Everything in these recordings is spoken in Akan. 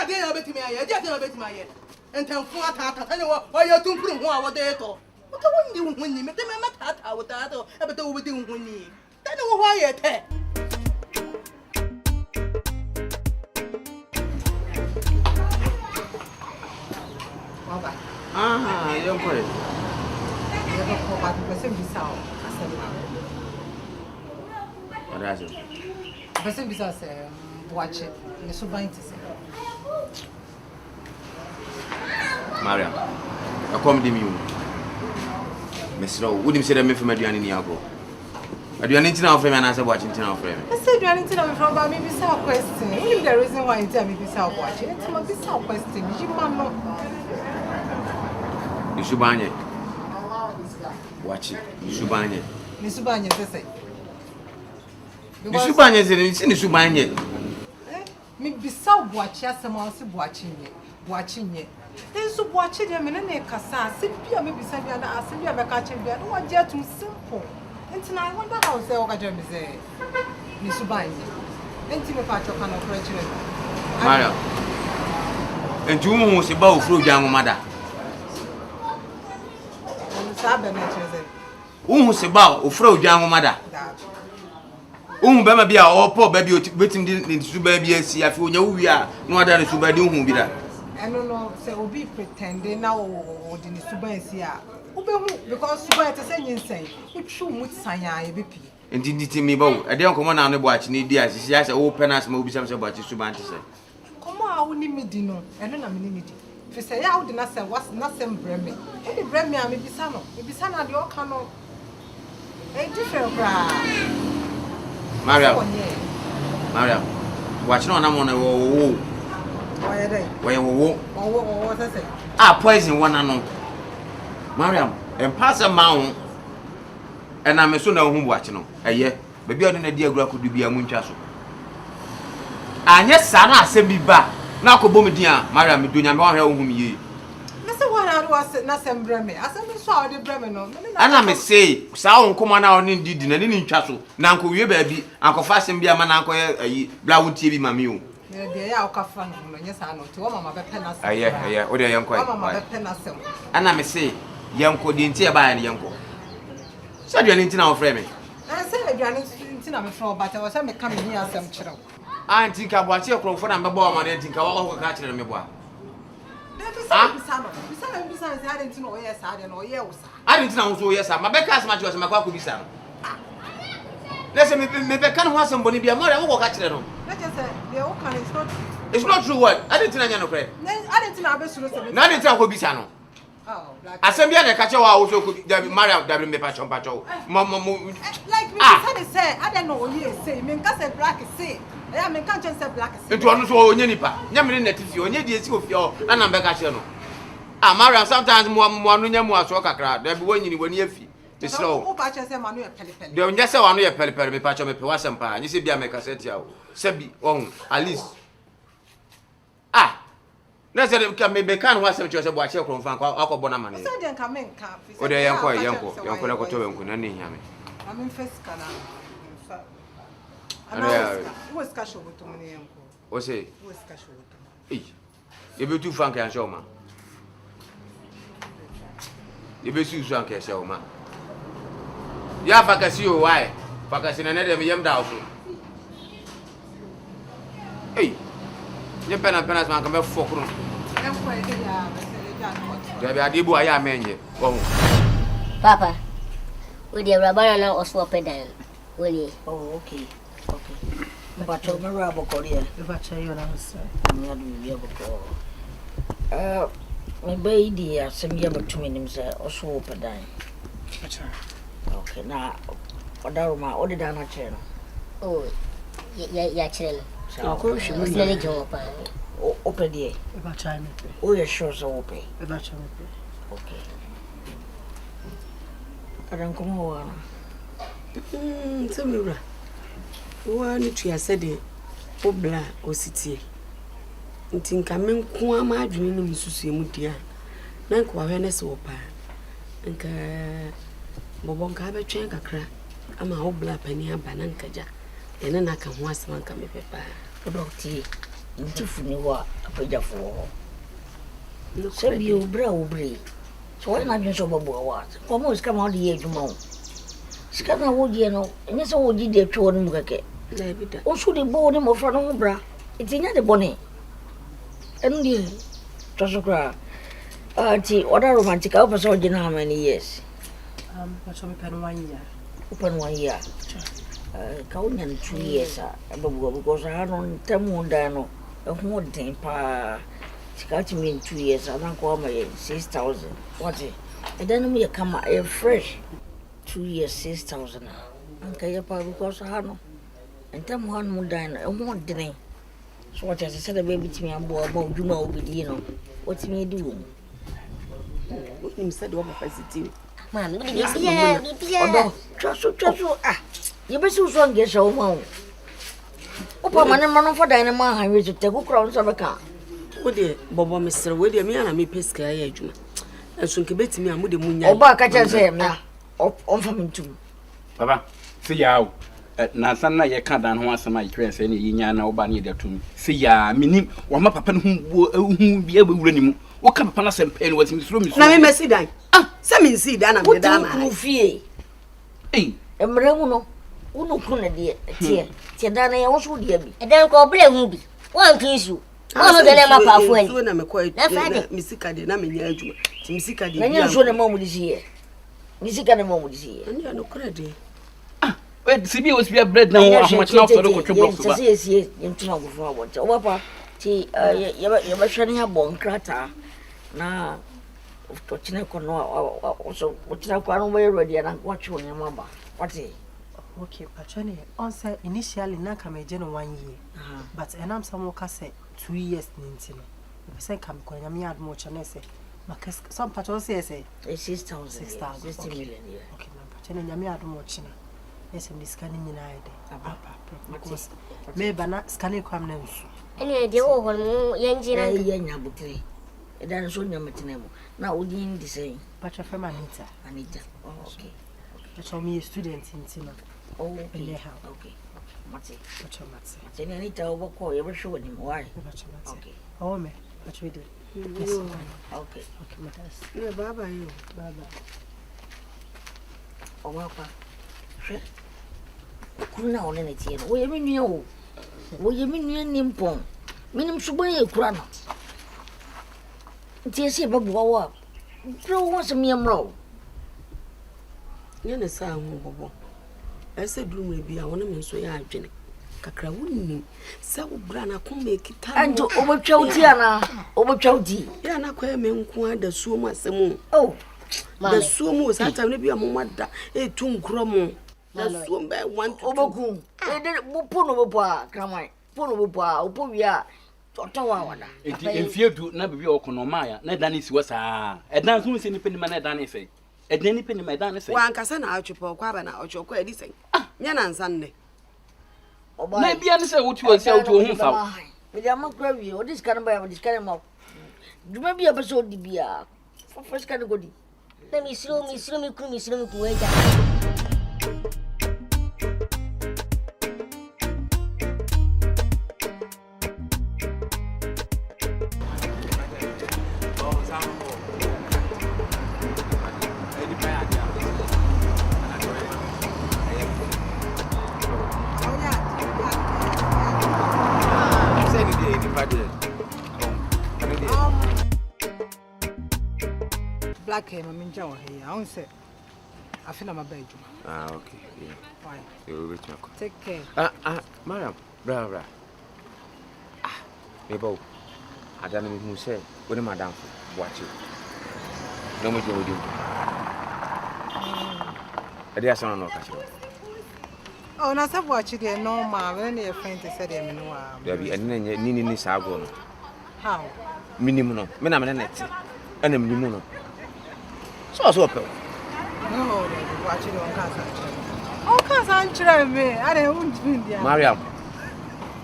didn't have it to me. I didn't have it to my head. And tell Fata, why you're too prune what they thought. What the one you win, make them not out with that, but they will do when you. Then why you tell. Ah, young boy. Never call back the person beside. What is it? The person beside watch it. You're so blind to say. Maria, I come to you. Miss Rowe, wouldn't say that me from Adrian in Yago. Adrian in our frame and I said watching our frame. I said, you are in from by me beside question. If the reason why you tell me beside watching, it's my beside question. You man know. You should buy it. Watch it. You should buy it. Miss Banya, they say. You should buy it. You should buy it. Me beside watch, yes, I'm also watching it. Watching it. Then so watching them in a casa, simply maybe send me an assembly of a catching bear. Don't want too simple. And tonight, I wonder how say what I say. Miss Banya. And Timmy Patrick can operate. Maria. And you must about through young mother. Se ba o fra odwan mada bema bia o po ba bi o betim di suba bi asi afi onya wuwi a no ada ne suba di hu bi da no say obi pretending na o di ne suba asi a obehu because suba te say nyinsai utwu mu sanya e bepi ndi mi ba o ade nkomo na no bo achi ne di asisi ya say o penas ma obi sam say bo achi suba ante say komo a woni medi no eno na me ni medi fi say ya wo di na say was na sem breme e breme a me bisa na de o ka no e different bra Maria, watch no na mo na wo. Why dey? Why wo? What say? Ah, poison one no. Mariam, en pass a maun. And I'm so na hu watch no. Eye, baby o na di agura ko du bia mu ntwa so. Anye sa na asem bi ba. Na ko bom din a, Mariam me dunya me wo hwe wo hum ye. Me say what I was na sem breme. Asem so a de breme no. Ana me say, sa won koma na oni didi na ni ntwa so. Na nko wie ba bi, anko fasem bia ma na anko ayi, bla wontie bi ma me o. Me de ya o ka fa no nya sa no ti wo mama be pe na sem. Aye, o de yanko ayi. Mama be pe na sem. Ana me say, yanko di ntie ba ya ne yanko. Sa de nti na wo frɛ me. Say aduane nti na me frɛ ba ta wo say me ka me hi asem kyerɛ wo. Anti ka bo atie krofo na mbeba o ma de nti ka wo ka kyerɛ me bo a. Bisa I didn't know yes, I didn't know yes. I didn't know yes, my back as much as my cock be sound. Let's say me can have somebody be a mother who will catch them. Let us say the old can is not. It's not true what? I didn't know pray. I didn't know best. Now didn't tell be sano. Oh, like Assembly and catcher also could marry out W patch patrol. Mamma like me say, I don't know what you say. Me can say black say. I mean can't just say black say. It was so nipa. Yamin net if you only the of your and I'm back at you. Ah, Mariam, sometimes more no more so kakra. There be when you fee. The slow. Oh, patch say manu e pele. They only say one pele me patch me pe wasam pa. You see bia me cassette ya. Sebi on at least. Ah. Na say can me be kan wasam cho say bo ache kron fan akọ na mane. Say den kan men kan. O de yanko na ko to wenku na ne hiame. I mean first kana. What's cash over to me yanko? O say. What's cash over to me? Eh. You be too frank and show ma. You be too frank and show ma. Ya fakasi o why? Fakasi na dem yem da so. Hey. Ye pena man kan be fokro. Yanko e dey ya be say ja no. There be adebu aya menye. Papa. We dey rabana na oswo pedan. We. Oh, okay. But I'm a rubber Korea. If I tell you, I'm not to be my baby, some year between himself or so open dime. Okay, now, or down my order down a channel. Oh, yeah, channel. So, of course, you will open the if I try me. Oh, your shows are open. If I try me. Okay. I don't come over. Samira. One to your said, Obla or city. Think I mean, Kuama dreaming Susi Mutia. Nanko awareness opa. And Bobonka have a chank a crack. I'm a Obla penny and banankaja. And then I can once man come with papa. About tea. ntifuni wa apagafo se bi obra obri so why na so babo wa komo ska ma de adwuma o ska na wo die no enye so wo di de twa no mu keke na bida o so de bo ne mo fra no bra itinya de bone enu die to so kra ti order romantic how person o how many years But me pen 1 year. Open 1 year. Kaunyan 2 years because I don't tell no a whole day pa to me in 2 years. I don't call my 6,000. What it? And then we come a fresh 2 years 6,000. And Kayapa because I know and tell one more dine a more dinner. So what I said, the baby to me about Juma will be, what's me do? Him said what positive. Man, yeah. Trust you be so strong, get so long. Open man for dynamite, I wish to take a crown of a car. What dear, Bobo, Mr. William, and me pesca, Juma. And soon Kibet me, and with the moon. Oh, back at say now. On from too. Papa, see ya. Na sana ye ka dan ho asema itwe se ne yinya na oba ne de tum see ya minim wo ma papa no hu bi abewura ni mu wo ka papa na sempe no watimi suro mi so na me mesi dan se me nsi dan na me dan ma wo fie emre mu no wo no ku na de tie dan na ye wo so de bi Then go play hu bi. One kisu. One de na pa fu so na me ko me sika de na me nya adwuma ti me sika de na nya so na ma mu di sie ni sika na ma mu di sie anya no credit wait sibi was be bread na wo ahoma china for ko twoblo so ba sie yentuna go fo abonta wo papa ti ye ba hwene ya bon krata na to china ko no so china ko anu we ready na ko twa nya maba what Okay, actually, on say initially na kama je no 1 year. But enam some ka say 2 years ninti no. We say kam ko nya me add more chane say. Makas some patron say 6,000 60 million yeah. Okay, na patron nya me add more chine. Yes, I'm scanning in ide. Because me bana scanning kwam na nsu. Ene de wo hon mu yanji na ya nya butire e dan so nya metene mo na odin di say Patron from Anita. Oh, okay. Patron me student in Tina. Oh, okay. Mati. Patron Mati. Then Anita obako you show him why? Patron Mati. Okay. Oh me. Patron did. Yes. Okay. Okay, matas. no baba you Baba. Oh, papa. Kuna one ne tie no wo ye menua o wo ye menua nimpon minim suban ye kura no tie se babu wa pro wo se miemro nya ne sa hu bobo ese drum e bia wona me so ya adwene kakra wonni se wo bra na ko me kita anto obotwa uti ana obotwa uti ya na kwa me nko ada suo mu asemu oh da suo mu sa ta ne bia mo mada e tu nkro mu da suo be want oboku e de pono bopo a kramai pono bopo a opo wi a totawa wada enti enfie du na bibi okono maya na dan si wasa edan so se ni penima na dan se edan ni penima edan se wa ankasa na atwepo kwa ba na otwo kwa edi sen nya na nsan ne na bia ne se wotu ase wotu hu fa me dia makra wi o dis kan ba dis kan ma duma bia ba so di bia for first kan go di na misiro mi ku eja. Black hair, I'm in Jawa here. I won't say. I feel I'm a bedroom. Okay. Yeah. Why? You will talk. Take care. Madam, bra. Ebo. I don't know who say. What am I down for? Watch it. No more do. I don't know. Oh, na sa watch it there no ma when your friend said them no. There be any sago. How? Minimum. Me na me net. Ana minimum no. So open. No, watch it on casa. Oh, casa try me. I don't want to. Mariam.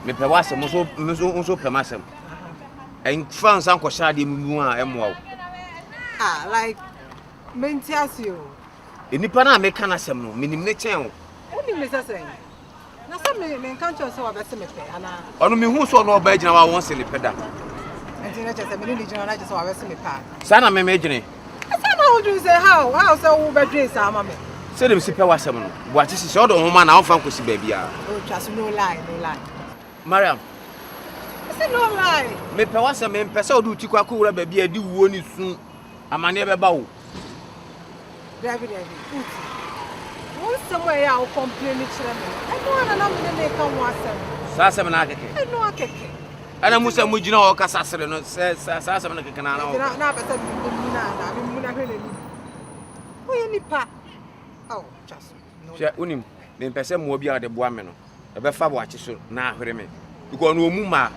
Me pe wase mo so pe masem. En France anko shade mu a emwo. Like mentias you. Enipa na me kana sem no minim ne chen o. Only me say. Na so me can't just say what I say me pay. Onu me hu so no ba gina wa won se le peda. Enti na chese me ni gina na just what I say me pay. Sana me gine. Sama would you say how say wo be drink sama me. Say dem sipe wasem no. Boachi si so do homa na won kosi ba bia. Oh, just no lie. Mariam. I say no lie. Me pe wasem me pese odu ti kwa ko wura ba bia di wuo ni sun. Amane be ba wo. David. One somewhere I will complain to them. I know na me can wasem. Sa sem na keke. I know akeke. Ana musa mu gina o kasa sere no sa sem na keke na na. Na pese mi na hwe ni. O ye nipa. Oh, just no. She unim me pese mo bia de boa me no. E be fa boachi so na ahwere me. Because no mu ma.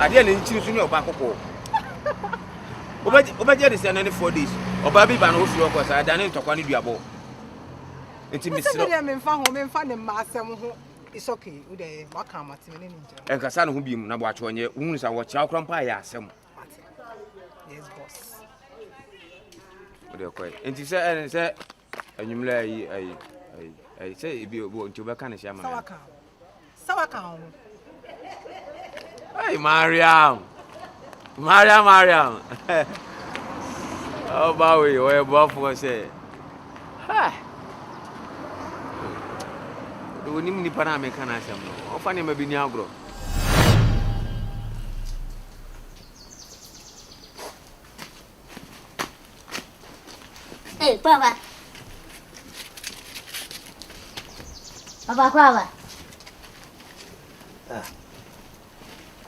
Ade na nchiri so ni oba kokko. Obaje de se na 4 days. Oba bi ba na ofi okọ sa ade na ntokwa ni duabo. Enti misiro. Se me mfa ho me mfa ne ma asem ho. It's okay. We dey waka amati me ni njira. Enkasa no ho bi mu na boachi onye unu sa wo kira okrampa ya asem. Yes, boss. Ode okoi. Enti se anyumle ai se bi obo nti obeka na sha ma. Sawaka ho. Hey Mariam. Oh bawe o e bo fo se. Ha. Do ni mni para me kana asem no. O fa ne ma bi ni agro. Hey, Papa. Papa.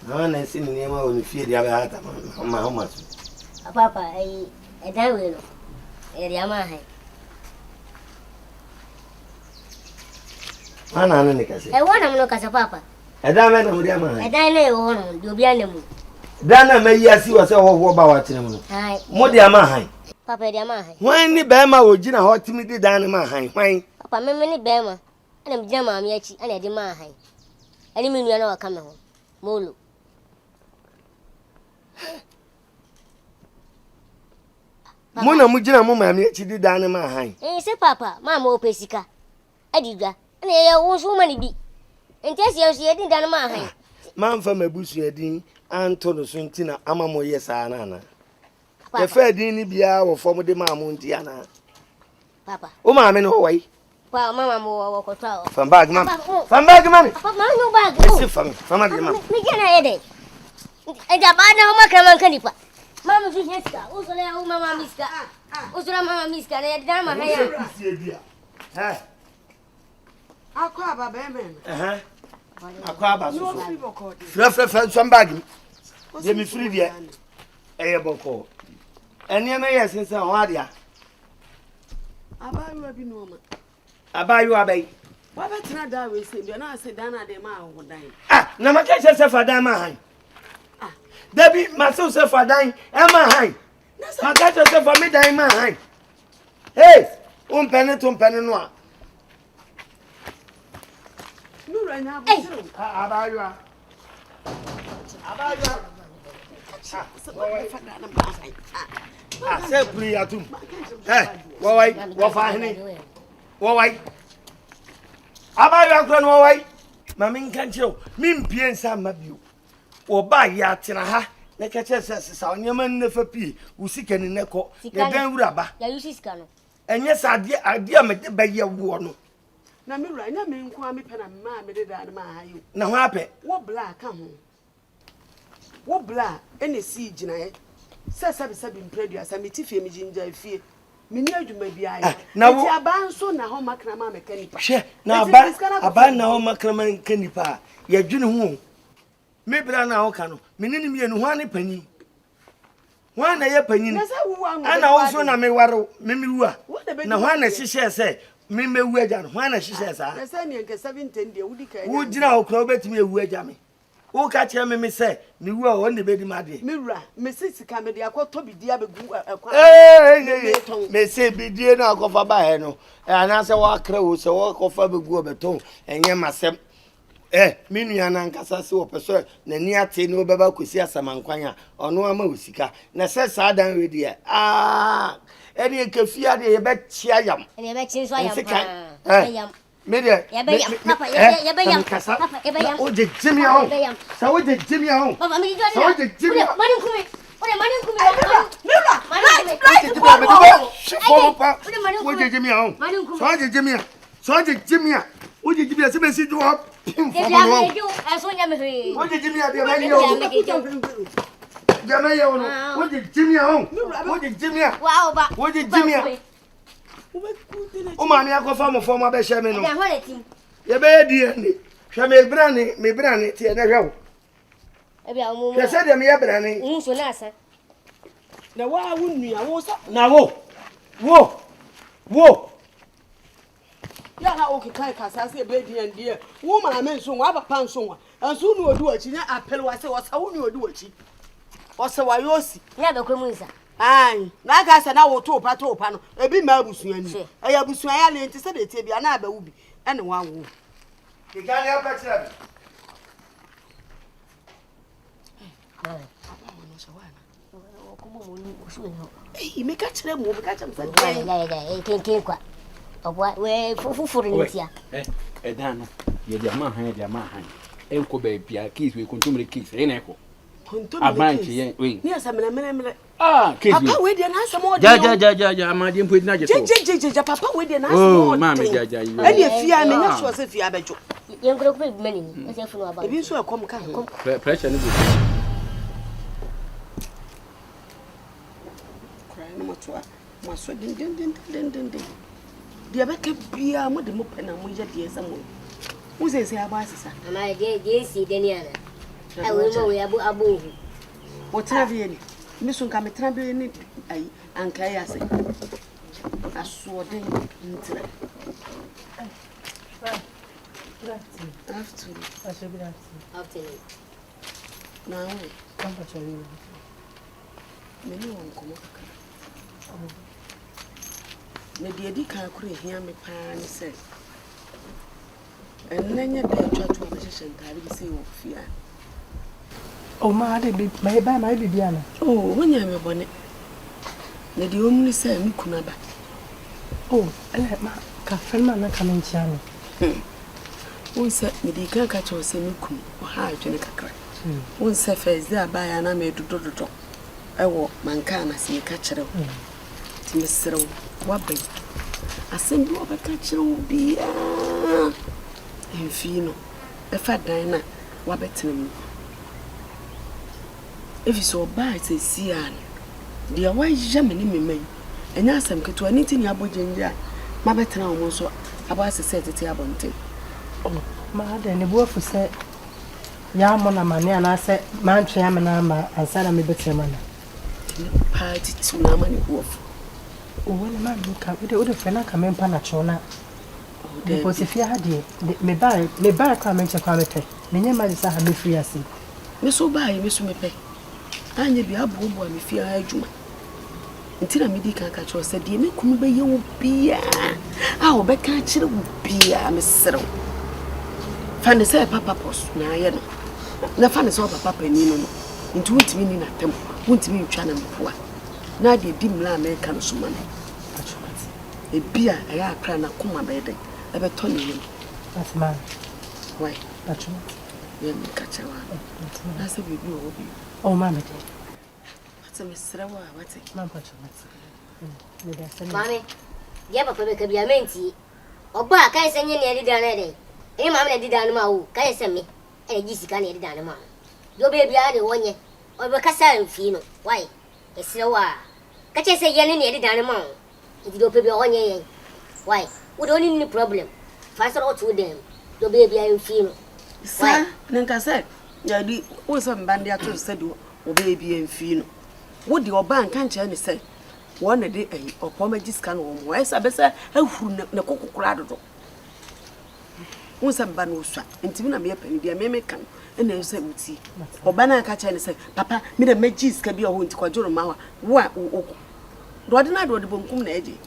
No, I see the name of the fear the other hat. How much? Papa, I don't know. Yamaha. One on the cassette. I want to look as a papa. I don't know what I'm I don't know. You'll be on the moon. Dana may yes, you was all about him. More dear Mahay. Papa, Yamaha. When the Bama would Gina hot to me, the Dana Mahay. Why? Papa, many Bama. And I'm Jama Yachi and I demand. I mean, you know, come home. Molo. Mona Mujina Mumma, she did Dana Mahay. Eh, say, Papa, Mamma Pesica. I did that. And I was so many be. And tell you, she didn't done my Man from a bush, Yadin, Antonio Suntina, Amamo, yes, Anna. The fair dini bia or former de Mamuntiana. Papa. Oh, mamma, no way. Well, Mamma will walk out. From bag, mamma. From bag, mamma. Papa, no bag. From a mamma. Me get a headache. And the bad now, Macam and Canipa. Mamma Fiesta, also Mamma Miska. Also, Mamma Miska, and Dama. Aquaba baby. Aquaba. Some bag. Let me free there. Boko. And you may yes, in some wadia. I buy you a binoma. I buy you a bay. Why better not die with him? You're not sit down at the man who dying. Ah, no, my catch yourself for dime. Ah, Debbie, myself for dying, and my high. My catch yourself for me dying, my high. Hey, penny noir. No, right now, I buy you a. Say, please, I do. Hey, what fine? Why? About your why? Mammy can't show. Mim pians some of you. Or buy yatina. Like a chess as our young never pee, who sick and in the court. The damn rubber. And yes, I make the bay of one. Now, me right now, me kwame pen and mammy did that my you. Now, happy. What black come home? What black? Any siege, and I says I've been previous. I meet if you ginger fear. Me near you may be I. Now, I ban so now, how much Macrama mechanic. Share now, I ban now, Macraman Kennipa. You're doing maybe I now can. Meaning me and 1 penny. 1 a year penny. And also, I may worry, Mimua. Now, one she says, Mimmy Wedge, one she says, I send you 17 year would you know, Clobet me a wedge. Who catch him, me say, me were on the bed, Maddy. Mirror, Mrs. Camedy, I called Toby Diabe. May say, be dear now, go for by no. And answer what crows, so walk off of a go beton, and ye myself. Minian and Cassasso, person, the near Tino Baba could see a Samanquania, or no Amosica. Na says, I don't read here. Ah, any Kafia, the bet Chiam. And you bet since I am. Media. Papa, Oh, the Jimmy home. So what did Jimmy home? Papa, me do So what did Jimmy home? Money come. What money come? What did Jimmy home? So what did Jimmy? So what did Jimmy? What did Jimmy say to up? What did Jimmy have? What did Jimmy home? What did Jimmy? What did Jimmy? Oh, mammy, I go for my best shaman. You baby, shall me brandy, tea, and I go. I said, I'm here, brandy. Now, why wouldn't you? I was now. Whoa. Yeah, okay, Kai, I say, baby and dear. Woman, I meant so, I have a pound so, and soon you will do it. I tell what I was how you will do it. What's a Wayosi? Never come. Aye, like I said, I will talk at all, panel, a bit marbles. I have Buswayal anticipated to be another ubi, and one. You can't help that. Hey, make a trim, catch them. Of what way for India? Edana, your man, Uncle baby, keys will continue to kiss, ain't echo. A branch, yes, I'm a minute. Ah, kiss me. Papa, wait and answer more. Ja, my dear, put not Jaja, Papa, wait and answer more. Mamma, and if you are not sure if you are better. You're going to pay many. If you saw a come, pressure. Crying no more. Must din. The Abaka be a mother mopen and we just hear someone. Who says, I was, sir? And I did see Daniela. I will know we are above. What have you? Miss Uncle Travel and Kaya say. I saw them into that. After now, come to you. Many won't come up. Maybe a dick could hear me, Pan said. And then you bear to a position, I will say, oh, fear. Oh, my baby. Oh, when you have a bonnet, the only say, me could oh, I let my cafe man come in, Channel. One said, me the can't catch or say, me could, or hide to make a crack. One said, face there by an army to do. I walk, man can as me catch it. Mr. Wabby, I send you over catch you be and Fino, the fat diner, Wabbit. If you saw by it, see, dear, why jamming me, and ask them to anything you about ginger. My better almost about to set it about it. Oh, my, then the wolf said, Yamona money, and I said, man, Chairman, and said, me better money. Party to Namani wolf. Oh, well, man, you come with the friend come in Panachona. Because if you had it, me buy come into quality. Me never is a happy free as it. Me so buy, Miss Mepe. And you be a boo and me fear I do. Until a medical catch or said, you couldn't be you be. I'll be catching a beer, Miss Settle. Find the say Papa post, now, you know. The fun is all Papa and you know. Into which meaning at them, won't mean China poor. Now the dim la American woman. A beer, I have crying a coma bed. I bet Tony. That's man. Why? That's right. You catch a one. That's a baby. Oh, mammy. What's a Mr. What's it? Mammy, you have a public of your menti. Or back, I send you near the dinner. Any mamma did animal, can you send me? And you can eat the animal. Your baby are the 1 year. Or because I'm Fino. Why? It's slow. Catch us a yelling near the animal. If you don't pay 1 year. Why? We don't need any problem. Faster or 2 them. Your baby are in Fino. Sir, Nanka said, Yadi was some bandia to said, or baby and Fino. What the bank can't you say? 1 a day, or pomegis can or where's a better, a cocoa crowd. Once a banusa, and Timina be a penny, dear Memecan, and then say, see. Or Banana catch and say, Papa, me the magis can be a wound to Quadro Mawa. What? Do not do the Bunkum Edgy.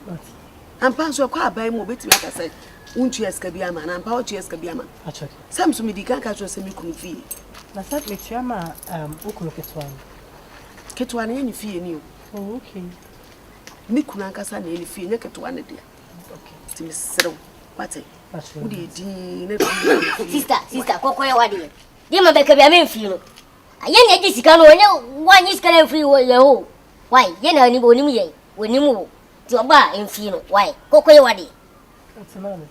And pass your car by mobility, like I said. Won't you ask a man and power to ask a man? Some to me, the can't catch us a milk fee. I said, me, Chama, Ukuloketwan. Ketwan any fee in you. Oh, okay. Nikunaka san any fee, naked to 1 day. Okay. To Miss Settle, what? Sister, Cocoa, what dear? Dear, my baby, I mean, feel. I ain't a Jessica, one is going to free your why, you know, you when you move to a bar in feel. Why, Cocoa, what dear? That's a man.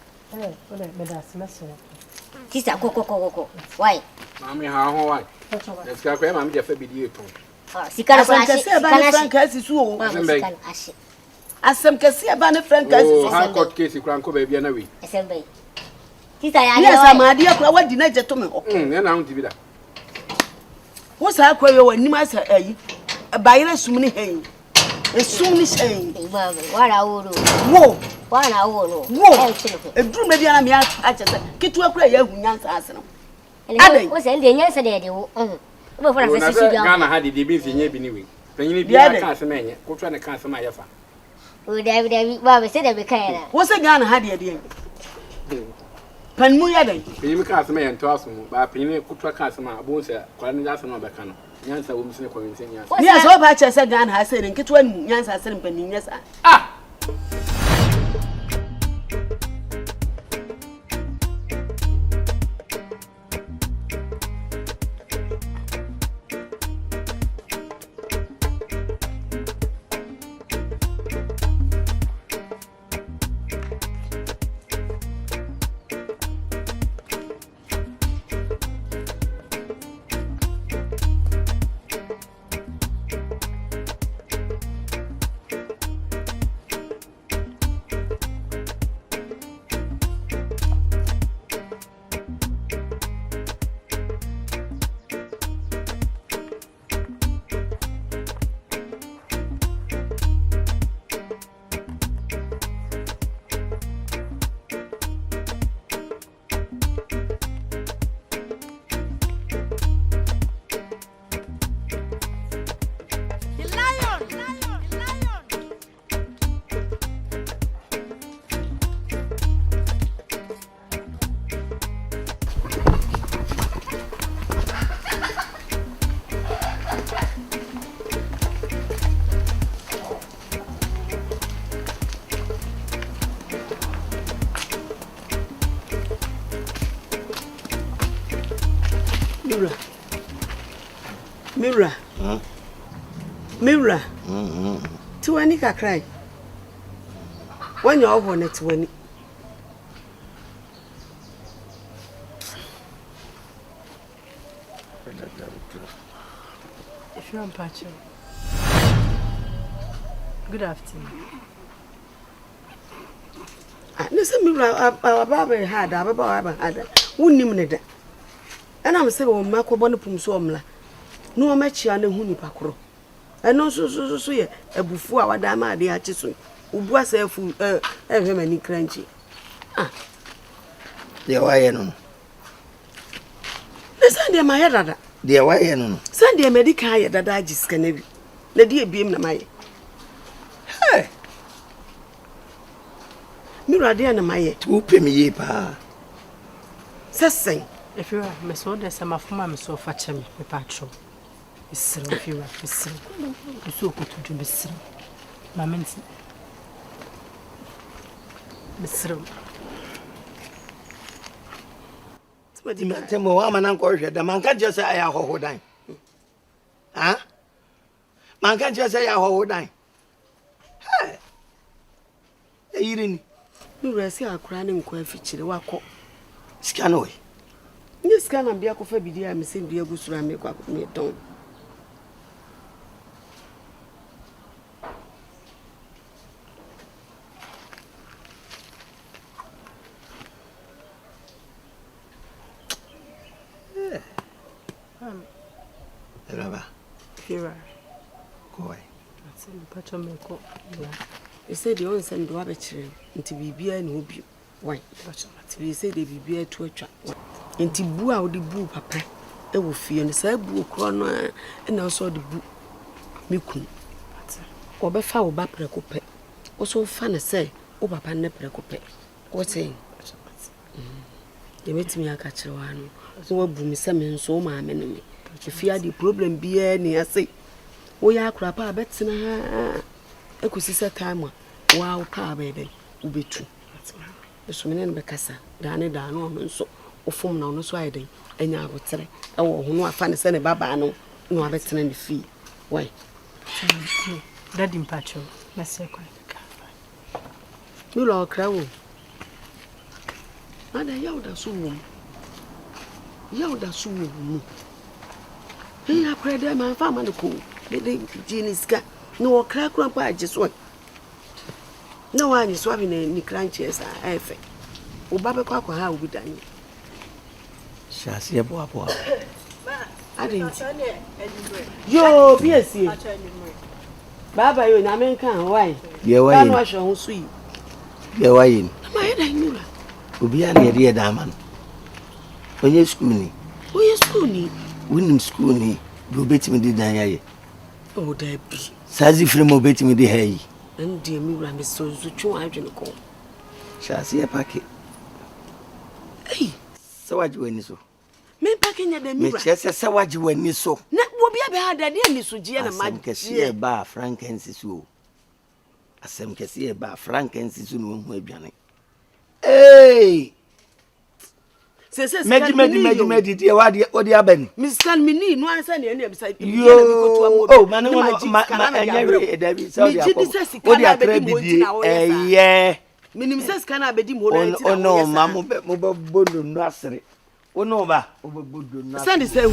Sister, Coco, why? Mammy, how? Let's go, I'm just a video. Sikana Asem kesi aba ne friend kasi. Oh, how court case you can't go baby anyway. Assembly. Sister, yes, amadi akwa wadi na jeto me ho. Na na be that. Wo sa akwa we wani ma sa ayi. Bayire sumni hen. Esumni hen. Wara wo. Wo. Wara wo. Wo. Eduru me bia na me ache se. Kitu akwa ya hunyansa ase no. Ade. Wo se ndie nyansa de wo. Wo fora se sisi bia. Ghana ha de bi nfinye bi ni we. Panyini bia ka asem enye. Kotwa ne ka asem ayefa. O David, Baba said I became. What's a gun had the Panmu ya den. Panyini ka asem enye to aso ba panyini kotwa ka asem a bo se kwara ne asem abeka no. Nyansa wo msine kwa nse nyansa. Yes, so ba che se gun ha se den kitwa nyansa se panin nyesa. Ah. Mirror. To any cry. When you're over it, when if you're Pacho. Good afternoon. Listen, Mirror, our barber had a barber had. Wouldn't even and I'm saying, oh, Marco Bonapum Somla. No match ya ne huni pakro. Eno so ye ebufu a wada ma ade ache so. Ubu asefu mani crunchy. Ah. De waye no. Listen de my dada. De waye no. Sunday medical ye dada agiska na bi. Na de ebiem na maye. Hey. Mira de na maye. Tu pemi ye pa. Sesen. If you are Miss Oda, some of my so fetch me, Pacho. It's if you are Miss. You so good to do Miss. Mamma, Miss. Temo wa man ko hweda man ka je say aya hoho dan. Ha? Man ka je say aya hoho dan. Hey. Eyirini. Nu resi akura ne nko afichire wako. Sika no we. Yes, can I be a coffee video? I'm saying, dear Gusra, make up me down. Here, go away. that's in the patch of my coat. You said you only send Wabbit into be and hope you. Why? But you said they be to a trap. Inti bua o di bu papa e wo fie ne sa bu kro no e na so di bu mekun ko be fa wo ba preko pe wo so fa ne se wo papa ne preko pe wo sei ye metimi aka kire wa no so wo bu mi se me nso ma me ne me fie adi problem bi e ne ase wo ya akura pa betina ha e kusi se time wa wo pa be de wo betu so menen be kasa da ne da no nso ofom na no so ayeden enya abotere e wo ho no afa ne se ne baba no no abetena ne fi why Daddy Mpacho, merci quoi. mi lo kra wo ada yauda so wo mu he akra de man fa man ko de jiniska no kra kra pa age so no wani so abi ne ni cranches a efe o ba be kwa ha obi dan Shasi e boa. adenti yo biesi baba yo na men kan why Ye why kan wa hwe ho so yi ye why ma ye dan nura obi a na ye da man onye school ni oye school ni do betimi di dan yaye o da bi sazi frem o betimi di hayi ndi mi wura me so twu adwene ko Shasi e pake sawaji wani so me pake nya da mi me wura chese sawaji wani so na wo bia be ha da de ni so je na ma kesi e ba frankincense so asem kesi e ba frankincense so no hu adwane se Meji die wadi abani miskan mini no ansa ne ene bisa yo oh man enye da bi saudi akọ wadi atra bidie minim se scan abedi mo no oh no ma mo be bodo no asere oh no ba o be bodo no send say hu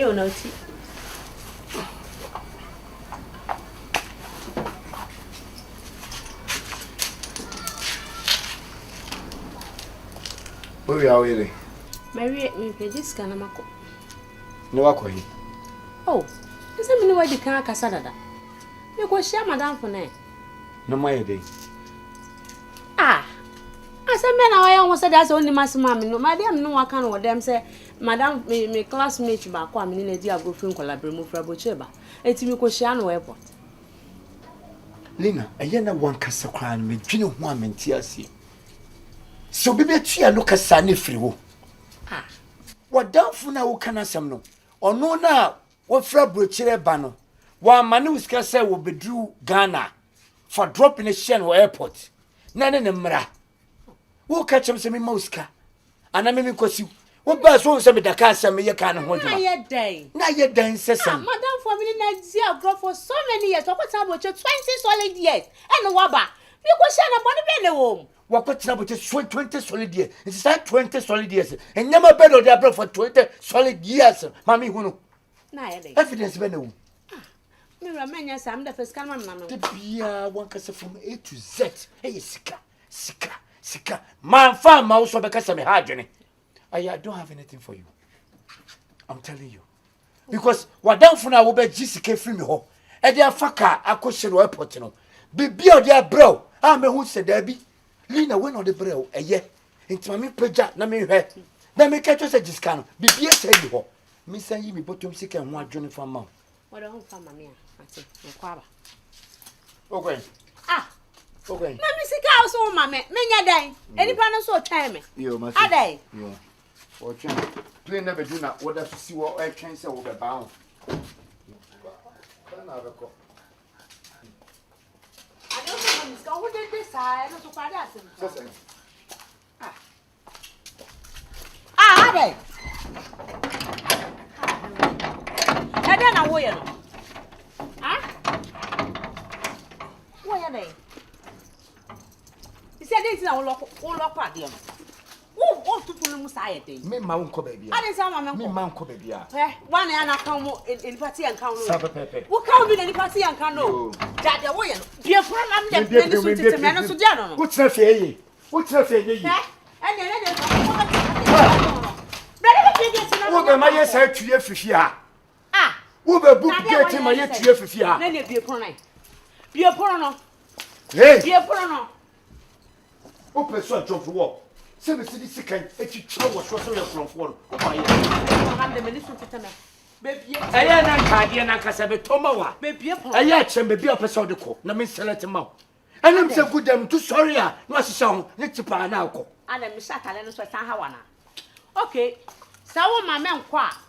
Yo no tea. Where are we? Mary, me this kana mako. No wako hi. Oh, is me no way the kan kasa dada. Me go share madam for na. No my day. Ah. Asa me na why almost that's only masima me no. Madam no waka no them say madam me classmate ba kwa me na di agofin collaborate mo fra bocheba. Enti me ko share no airport. Lina, aye na wan kasa kwa me dwine ho amenti ase. So bebe tua no kasa ne firi wo. Ah. Wadanfo na wo kana sam no. Ono na wo fra brochire ba no. Wa mane uska say wo bedru Ghana for drop in a share no airport. Na ne mra. Wo ka chem se me mauska. Ana me kosi. Wo ba so se me daka sam me ye ka ne ho djuma. Na ye dan sesam. Madam for me na dia grow for so many years. Okota boche 20 solid years. And waba. Me ko share na body be ne wo. Wakwetna boche 20 solid years. It's like 20 solid years. And never bed or there for 20 solid years. Mami hunu. Na ye dey. Evidence be no. Me ramanya sam the first can man no. The bia one kasa from A to Z. Hey sika. Man farm mouse so because me hard journey. I don't have anything for you. I'm telling you. Because what down for now will be GCK free me ho. E dey afaka akoshe no airport no. Bibia o dey bro. Ah me hu se there bi. Lina when on the bro eye. Enti mami peja na me hwe. Na me catch say jiska no. Bibia say bi ho. Me say yi me bottom sika ho adwene fa ma. What don't farm mami ati. Me kwaba. Okay. Ah. Okay. Mami sika also mama. Menya dan. Enipa no so twan me. Yo, ma. Adai. Yo. O twan. Play never do na what that see what I can say wo be ba ho. Na be ko. Oh, what did this? I don't know what I said. Ah, hey. I don't know where you are. Huh? Where are they? He said, this is all lock party. Who to pull him society? Me, my uncle baby. I didn't say my uncle baby. One and I come in party and count. Pepe. Who can't be any party and count? That the way. Dear friend, I'm the man of Sudan. What's the fee? What's the fee? And then Who am I said to you, Fifia? Ah, who the book getting my yet to you, Fifia? then be a pony. Be a porno. Hey, Be a porno. open so jump for walk. 7 cities can if you tell what's from one. I'm the minister to me. Baby, I am not Cardian and Casabe Tomawa. baby, I yet shall be up a sort of cook. No means select him out. And I'm so good them too sorry. No song, let's buy now. and I'm Satan and so Hawana. Okay, so my man qua